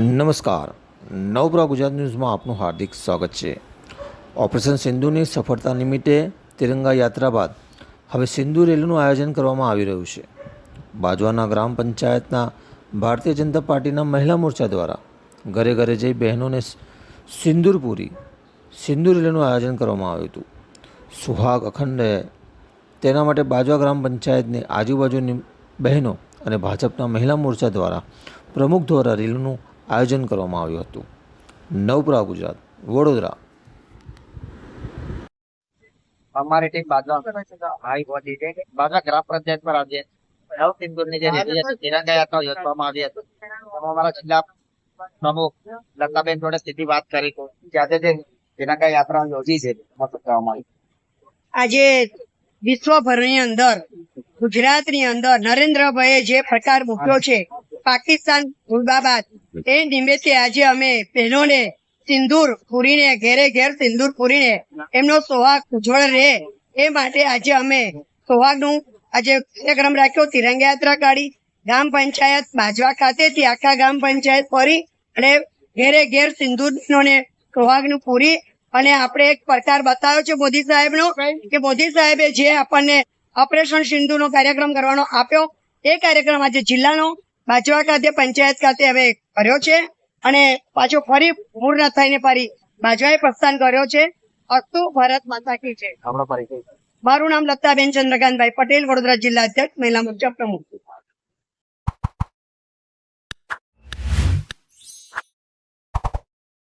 નમસ્કાર, નવપ્રભા ગુજરાત ન્યૂઝમાં આપનું હાર્દિક સ્વાગત છે। ઓપરેશન સિંધુની સફળતા નિમિત્તે તિરંગા યાત્રા બાદ હવે સિંધુ રેલીનું આયોજન કરવામાં આવી રહ્યું છે। બાજવાના ગ્રામ પંચાયતના ભારતીય જનતા પાર્ટીના મહિલા મોરચા દ્વારા ઘરે ઘરે જઈ બહેનોને સિંદૂર પૂરી સિંધુ રેલીનું આયોજન કરવામાં આવ્યું હતું। સુહાગ અખંડ રહે તેના માટે બાજવા ગ્રામ પંચાયતની આજુબાજુની બહેનો અને ભાજપના મહિલા મોરચા દ્વારા પ્રમુખ દ્વારા રેલીનું આયોજન કરવામાં આવ્યું હતું। નવપ્રભા ગુજરાત વડોદરા। અમારી ટીમ બાજવા હાઈ પહોંચી છે। બાજવા ગ્રામ પંચાયત પર આજે નવ સિંદૂરની જે રેલી હતી તિરંગા યાત્રા યોજવામાં આવી હતી। તેમાં અમારા જિલ્લા પ્રમુખ લતાબેન જોડે સીધી વાત કરી કે આજે જે તિરંગા યાત્રા યોજી છે એમાં શું કહેવામાં આવ્યું? આજે વિશ્વભરની અંદર ગુજરાતની અંદર નરેન્દ્રભાઈએ જે પ્રકાર મૂક્યો છે પાકિસ્તાન મુર્દાબાદ, એ નિમિત્તે આજે અમે બહેનોને સિંદૂર પૂરીને ઘેરે ઘેર સિંદૂર પૂરીને એમનો સોહાગ ઉજ્જવળ રહે એ માટે આજે અમે સોહાગનું આજે કાર્યક્રમ રાખ્યો। તિરંગા યાત્રા કાઢી ગ્રામ પંચાયત બાજવા ખાતેથી આખા ગ્રામ પંચાયત ફરી અને ઘેરે ઘેર સિંદૂર બહેનોને સોહાગનું પૂરી અને આપણે એક પ્રકાર બતાવ્યો છે મોદી સાહેબનો કે મોદી સાહેબે જે આપણને ઓપરેશન સિંધુનો કાર્યક્રમ કરવાનો આપ્યો એ કાર્યક્રમ આજે જિલ્લાનો બાજવા ખાતે પંચાયત ખાતે અમે કર્યો છે અને પાછો ફરી પૂર્ણ થઈને ફરી બાજવાએ પ્રસ્થાન કર્યો છે। અસ્તુ ભારત માતા કી જય। આપણો પરિચય? મારું નામ લતાબેન ચંદ્રકાંતભાઈ પટેલ, વડોદરા જિલ્લા અધ્યક્ષ, મહિલા મોરચા પ્રમુખ।